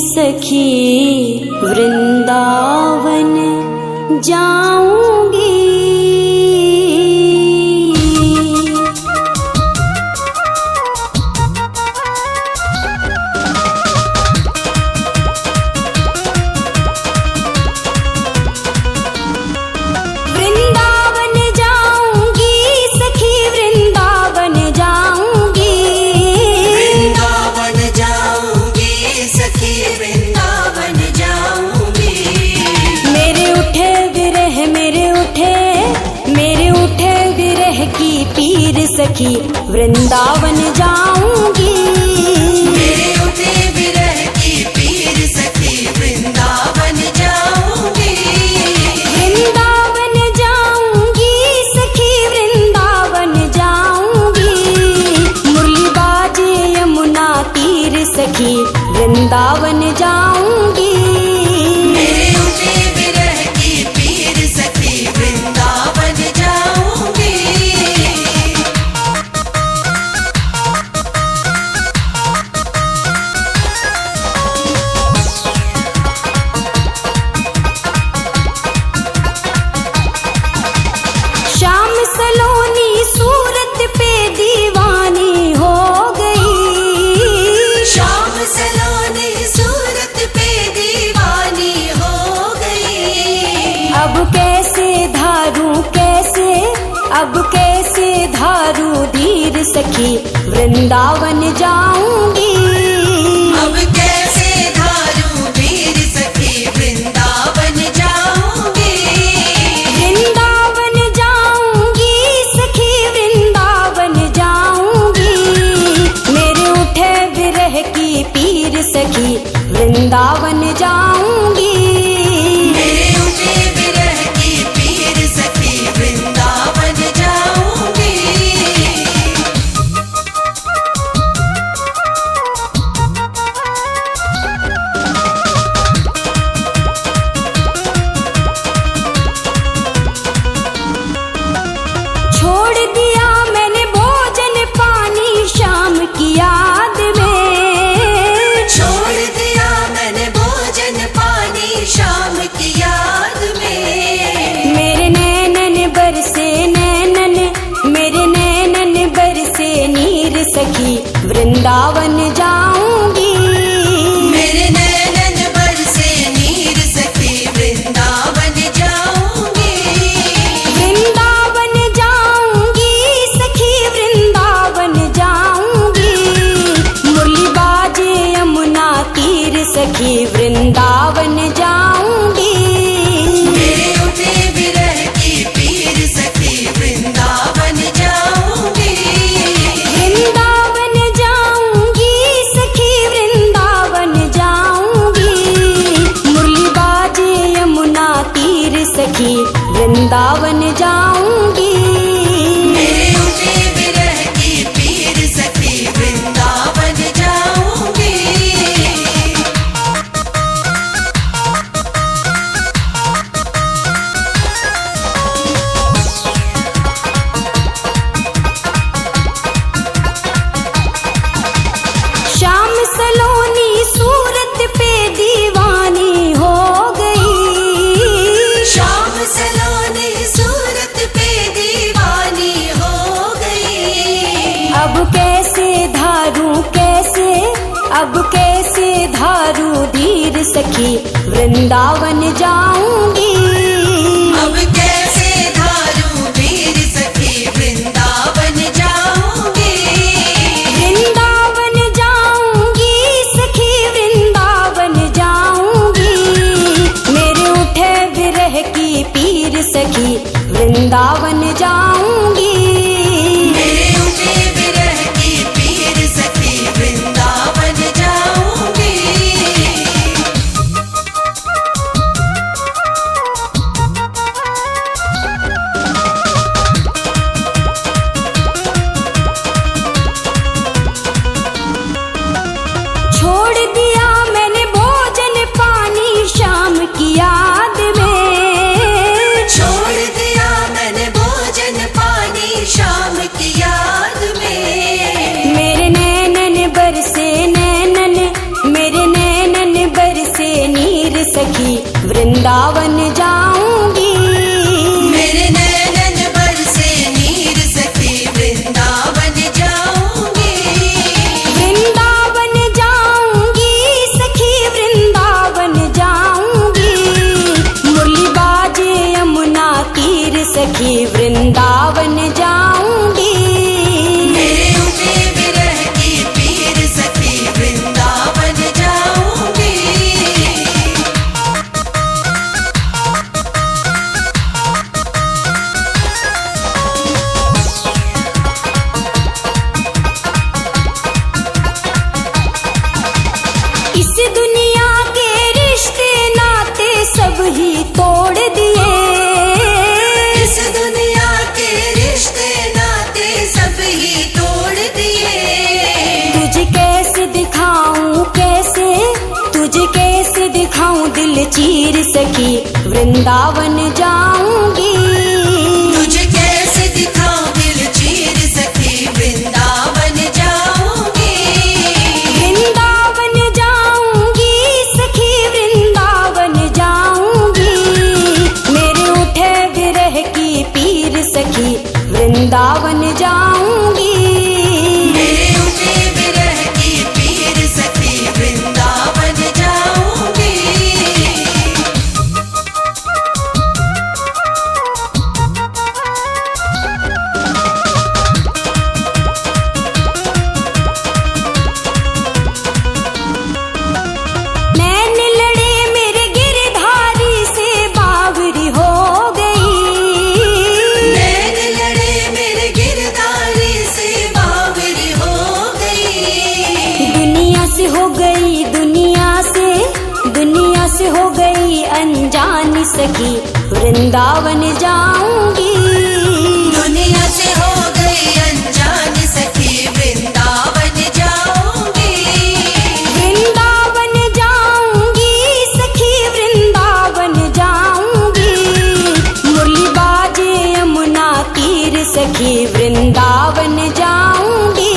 सखी वृंदावन जाऊंगी। वृंदावन जाऊंगी सखी वृंदावन जाऊंगी। वृंदावन जाऊंगी सखी वृंदावन जाऊंगी। मेरे उठे विरह की पीर सखी वृंदावन जाऊंगी। मेरे उठे विरह की पीर सखी वृंदावन जाऊंगी। वृंदावन जाऊंगी सखी वृंदावन जाऊंगी। मुरली बाजे यमुना तीर सखी वृंदावन जाऊंगी। मेरे उठे विरह की पीर सखी वृंदावन जाऊंगी। श्याम सलोनी सूरत पे दीवानी हो गई। श्याम सलोनी सूरत पे दीवानी हो गई। अब कैसे धारू धीर सखी वृंदावन जाऊंगी। अब कैसे धारू धीर सखी वृंदावन जाऊंगी। वृंदावन जाऊंगी सखी वृंदावन जाऊंगी। मेरे उठे विरह की पीर सखी वृंदावन जाऊंगी। मेरे उठे विरह की पीर सखी वृंदावन जाऊंगी। छोड़ दिया मैंने भोजन पानी शाम की याद में। छोड़ दिया मैंने भोजन पानी शाम की याद में। मेरे नैनन बरसे नीर सखी वृंदावन जाऊंगी। मेरे नैनन बरसे नीर सखी वृंदावन जाऊंगी। वृंदावन जाऊंगी सखी वृंदावन जाऊंगी। मुरली बाजे यमुना तीर सखी वृंदावन जाऊंगी। मेरे उठे विरह की पीर सखी वृंदावन जाऊंगी। वृंदावन जाऊंगी सखी वृंदावन जाऊंगी। मुरली बाजे यमुना तीर सखी वृंदावन जाऊंगी। मेरे उठे विरह की पीर सखी वृंदावन जाऊंगी। श्याम सलोनी सूरत पे दीवानी हो गई। श्याम सलोनी सूरत पे दीवानी हो गई। अब कैसे धारू धीर सखी वृंदावन जाऊंगी। अब कैसे धारू धीर सखी वृंदावन जाऊंगी। वृंदावन जाऊंगी सखी वृंदावन जाऊंगी। मेरे उठे विरह की पीर सखी वृंदावन जाऊंगी। मेरे उठे विरह की पीर सखी वृंदावन जाऊंगी। चीर सखी वृंदावन जाऊंगी। तुझे कैसे दिखाऊं दिल चीर सखी वृंदावन जाऊंगी। वृंदावन जाऊंगी सखी वृंदावन जाऊंगी। मेरे उठे विरह की पीर सखी वृंदावन जाऊंगी। मेरे उठे विरह की पीर सखी वृंदावन जाऊंगी। नैन लड़े मेरे गिरधारी से बावरी हो गई। नैन लड़े मेरे गिरधारी से बावरी हो गई। दुनिया से हो गई दुनिया से हो गई अनजान सखी वृंदावन जाऊंगी। दुनिया से हो गई अनजान सखी वृंदावन जाऊंगी। वृंदावन जाऊंगी सखी वृंदावन जाऊंगी। मुरली बाजे यमुना तीर सखी वृंदावन जाऊंगी।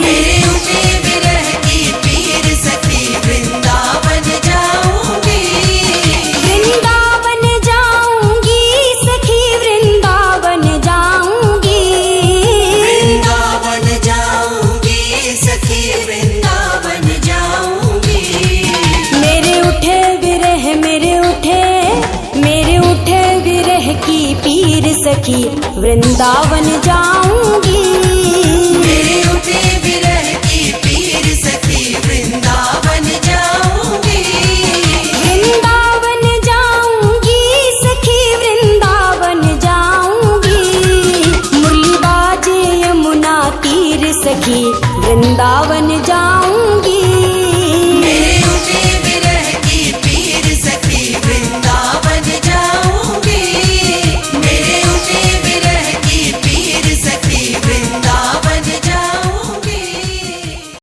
मेरे उठे विरह की पीर सखी वृंदावन जाऊंगी। वृंदावन जाऊंगी सखी वृंदावन जाऊंगी। वृंदावन जाऊंगी सखी वृंदावन जाऊंगी। मेरे उठे विरह की पीर सखी वृंदावन जाऊंगी। मेरे उठे विरह की पीर सखी वृंदावन जाऊंगी। वृंदावन जाऊंगी सखी वृंदावन जाऊंगी। मुरली बाजे यमुना तीर सखी वृंदावन जाऊंगी।